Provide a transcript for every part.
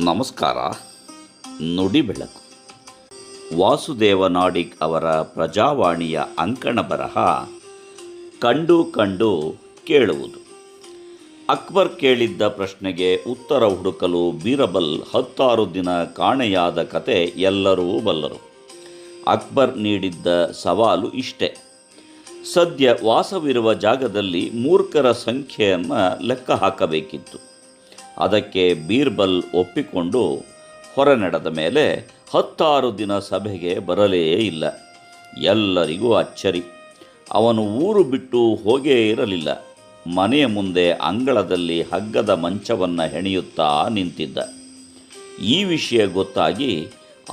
ನಮಸ್ಕಾರ. ನುಡಿ ಬೆಳಕು. ವಾಸುದೇವ ನಾಡಿಗ್ ಅವರ ಪ್ರಜಾವಾಣಿಯ ಅಂಕಣ ಬರಹ ಕಂಡು ಕಂಡು ಕೇಳುವುದು. ಅಕ್ಬರ್ ಕೇಳಿದ್ದ ಪ್ರಶ್ನೆಗೆ ಉತ್ತರ ಹುಡುಕಲು ಬೀರಬಲ್ 16 ದಿನ ಕಾಣೆಯಾದ ಕತೆ ಎಲ್ಲರೂ ಬಲ್ಲರು. ಅಕ್ಬರ್ ನೀಡಿದ್ದ ಸವಾಲು ಇಷ್ಟೇ: ಸದ್ಯ ವಾಸವಿರುವ ಜಾಗದಲ್ಲಿ ಮೂರ್ಖರ ಸಂಖ್ಯೆಯನ್ನು ಲೆಕ್ಕ ಹಾಕಬೇಕಿತ್ತು. ಅದಕ್ಕೆ ಬೀರ್ಬಲ್ ಒಪ್ಪಿಕೊಂಡು ಹೊರ ನಡೆದ ಮೇಲೆ 16 ದಿನ ಸಭೆಗೆ ಬರಲೇ ಇಲ್ಲ. ಎಲ್ಲರಿಗೂ ಅಚ್ಚರಿ. ಅವನು ಊರು ಬಿಟ್ಟು ಹೋಗೇ ಇರಲಿಲ್ಲ. ಮನೆಯ ಮುಂದೆ ಅಂಗಳದಲ್ಲಿ ಹಗ್ಗದ ಮಂಚವನ್ನು ಹೆಣೆಯುತ್ತಾ ನಿಂತಿದ್ದ. ಈ ವಿಷಯ ಗೊತ್ತಾಗಿ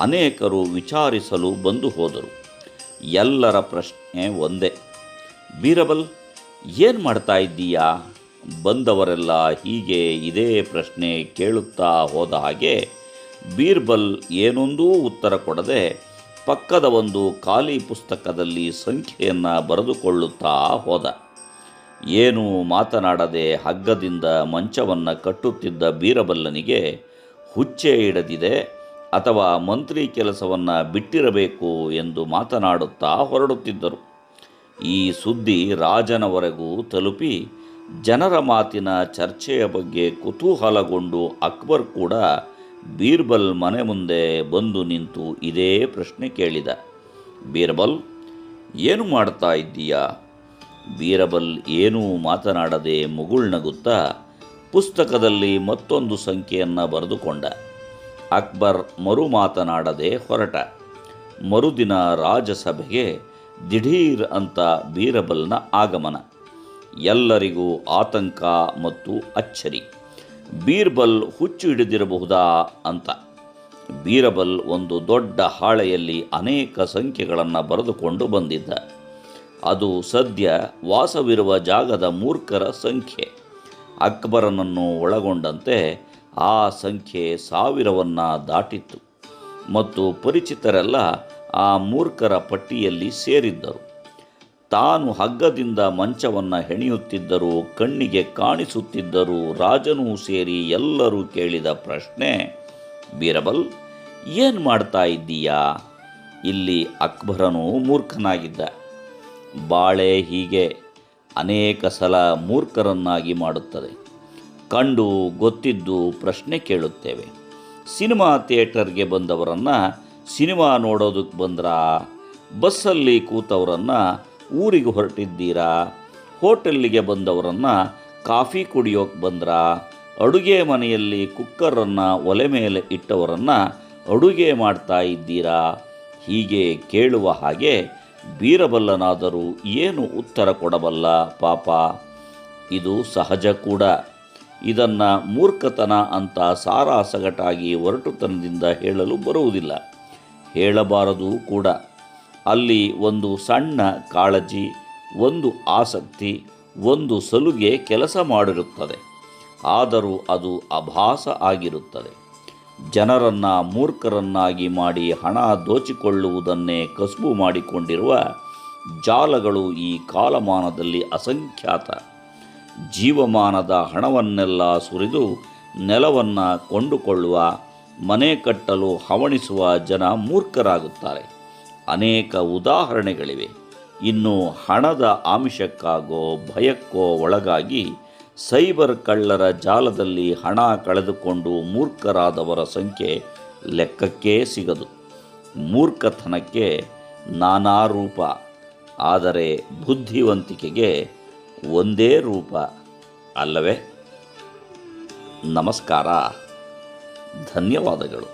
ಅನೇಕರು ವಿಚಾರಿಸಲು ಬಂದು ಹೋದರು. ಎಲ್ಲರ ಪ್ರಶ್ನೆ ಒಂದೇ: ಬೀರಬಲ್, ಏನು ಮಾಡ್ತಾ ಇದ್ದೀಯಾ? ಬಂದವರೆಲ್ಲ ಹೀಗೆ ಇದೇ ಪ್ರಶ್ನೆ ಕೇಳುತ್ತಾ ಹೋದ ಹಾಗೆ ಬೀರ್ಬಲ್ ಏನೊಂದೂ ಉತ್ತರ ಕೊಡದೆ ಪಕ್ಕದ ಒಂದು ಖಾಲಿ ಪುಸ್ತಕದಲ್ಲಿ ಸಂಖ್ಯೆಯನ್ನು ಬರೆದುಕೊಳ್ಳುತ್ತಾ ಹೋದ. ಏನೂ ಮಾತನಾಡದೆ ಹಗ್ಗದಿಂದ ಮಂಚವನ್ನು ಕಟ್ಟುತ್ತಿದ್ದ ಬೀರಬಲ್ಲನಿಗೆ ಹುಚ್ಚೆ ಹಿಡಿದಿದೆ ಅಥವಾ ಮಂತ್ರಿ ಕೆಲಸವನ್ನು ಬಿಟ್ಟಿರಬೇಕು ಎಂದು ಮಾತನಾಡುತ್ತಾ ಹೊರಡುತ್ತಿದ್ದರು. ಈ ಸುದ್ದಿ ರಾಜನವರೆಗೂ ತಲುಪಿ ಜನರ ಮಾತಿನ ಚರ್ಚೆಯ ಬಗ್ಗೆ ಕುತೂಹಲಗೊಂಡು ಅಕ್ಬರ್ ಕೂಡ ಬೀರ್ಬಲ್ ಮನೆ ಮುಂದೆ ಬಂದು ನಿಂತು ಇದೇ ಪ್ರಶ್ನೆ ಕೇಳಿದ: ಬೀರ್ಬಲ್, ಏನು ಮಾಡ್ತಾ ಇದ್ದೀಯಾ? ಬೀರಬಲ್ ಏನೂ ಮಾತನಾಡದೆ ಮುಗುಳ್ನಗುತ್ತಾ ಪುಸ್ತಕದಲ್ಲಿ ಮತ್ತೊಂದು ಸಂಖ್ಯೆಯನ್ನು ಬರೆದುಕೊಂಡ. ಅಕ್ಬರ್ ಮರು ಮಾತನಾಡದೆ ಹೊರಟ. ಮರುದಿನ ರಾಜಸಭೆಗೆ ದಿಢೀರ್ ಅಂತ ಬೀರಬಲ್ನ ಆಗಮನ. ಎಲ್ಲರಿಗೂ ಆತಂಕ ಮತ್ತು ಅಚ್ಚರಿ. ಬೀರ್ಬಲ್ ಹುಚ್ಚು ಹಿಡಿದಿರಬಹುದಾ ಅಂತ. ಬೀರಬಲ್ ಒಂದು ದೊಡ್ಡ ಹಾಳೆಯಲ್ಲಿ ಅನೇಕ ಸಂಖ್ಯೆಗಳನ್ನು ಬರೆದುಕೊಂಡು ಬಂದಿದ್ದ. ಅದು ಸದ್ಯ ವಾಸವಿರುವ ಜಾಗದ ಮೂರ್ಖರ ಸಂಖ್ಯೆ. ಅಕ್ಬರನನ್ನು ಒಳಗೊಂಡಂತೆ ಆ ಸಂಖ್ಯೆ 1000ನ್ನು ದಾಟಿತ್ತು ಮತ್ತು ಪರಿಚಿತರೆಲ್ಲ ಆ ಮೂರ್ಖರ ಪಟ್ಟಿಯಲ್ಲಿ ಸೇರಿದ್ದರು. ತಾನು ಹಗ್ಗದಿಂದ ಮಂಚವನ್ನು ಹೆಣೆಯುತ್ತಿದ್ದರೂ ಕಣ್ಣಿಗೆ ಕಾಣಿಸುತ್ತಿದ್ದರೂ ರಾಜನೂ ಸೇರಿ ಎಲ್ಲರೂ ಕೇಳಿದ ಪ್ರಶ್ನೆ: ಬೀರಬಲ್, ಏನು ಮಾಡ್ತಾ ಇದ್ದೀಯಾ? ಇಲ್ಲಿ ಅಕ್ಬರನು ಮೂರ್ಖನಾಗಿದ್ದ. ಬಾಳೆ ಹೀಗೆ ಅನೇಕ ಸಲ ಮೂರ್ಖರನ್ನಾಗಿ ಮಾಡುತ್ತದೆ. ಕಂಡು ಗೊತ್ತಿದ್ದು ಪ್ರಶ್ನೆ ಕೇಳುತ್ತೇವೆ. ಸಿನಿಮಾ ಥಿಯೇಟರ್ಗೆ ಬಂದವರನ್ನು ಸಿನಿಮಾ ನೋಡೋದಕ್ಕೆ ಬಂದ್ರಾ? ಬಸ್ಸಲ್ಲಿ ಕೂತವರನ್ನು ಊರಿಗೆ ಹೊರಟಿದ್ದೀರಾ? ಹೋಟೆಲ್ಲಿಗೆ ಬಂದವರನ್ನು ಕಾಫಿ ಕುಡಿಯೋಕ್ಕೆ ಬಂದ್ರಾ? ಅಡುಗೆ ಮನೆಯಲ್ಲಿ ಕುಕ್ಕರನ್ನು ಒಲೆ ಮೇಲೆ ಇಟ್ಟವರನ್ನು ಅಡುಗೆ ಮಾಡ್ತಾ ಇದ್ದೀರಾ? ಹೀಗೆ ಕೇಳುವ ಹಾಗೆ ಬೀರಬಲ್ಲನಾದರೂ ಏನು ಉತ್ತರ ಕೊಡಬಲ್ಲ ಪಾಪ. ಇದು ಸಹಜ ಕೂಡ. ಇದನ್ನು ಮೂರ್ಖತನ ಅಂತ ಸಾರಾಸಗಟಾಗಿ ಒರಟುತನದಿಂದ ಹೇಳಲು ಬರುವುದಿಲ್ಲ, ಹೇಳಬಾರದು ಕೂಡ. ಅಲ್ಲಿ ಒಂದು ಸಣ್ಣ ಕಾಳಜಿ, ಒಂದು ಆಸಕ್ತಿ, ಒಂದು ಸಲುಗೆ ಕೆಲಸ ಮಾಡಿರುತ್ತದೆ. ಆದರೂ ಅದು ಅಭಾಸ ಆಗಿರುತ್ತದೆ. ಜನರನ್ನು ಮೂರ್ಖರನ್ನಾಗಿ ಮಾಡಿ ಹಣ ದೋಚಿಕೊಳ್ಳುವುದನ್ನೇ ಕಸುಬು ಮಾಡಿಕೊಂಡಿರುವ ಜಾಲಗಳು ಈ ಕಾಲಮಾನದಲ್ಲಿ ಅಸಂಖ್ಯಾತ. ಜೀವಮಾನದ ಹಣವನ್ನೆಲ್ಲ ಸುರಿದು ನೆಲವನ್ನು ಕೊಂಡುಕೊಳ್ಳುವ, ಮನೆ ಕಟ್ಟಲು ಹವಣಿಸುವ ಜನ ಮೂರ್ಖರಾಗುತ್ತಾರೆ. ಅನೇಕ ಉದಾಹರಣೆಗಳಿವೆ. ಇನ್ನು ಹಣದ ಆಮಿಷಕ್ಕಾಗೋ ಭಯಕ್ಕೋ ಒಳಗಾಗಿ ಸೈಬರ್ ಕಳ್ಳರ ಜಾಲದಲ್ಲಿ ಹಣ ಕಳೆದುಕೊಂಡು ಮೂರ್ಖರಾದವರ ಸಂಖ್ಯೆ ಲೆಕ್ಕಕ್ಕೇ ಸಿಗದು. ಮೂರ್ಖತನಕ್ಕೆ ನಾನಾ ರೂಪ, ಆದರೆ ಬುದ್ಧಿವಂತಿಕೆಗೆ ಒಂದೇ ರೂಪ ಅಲ್ಲವೇ? ನಮಸ್ಕಾರ. ಧನ್ಯವಾದಗಳು.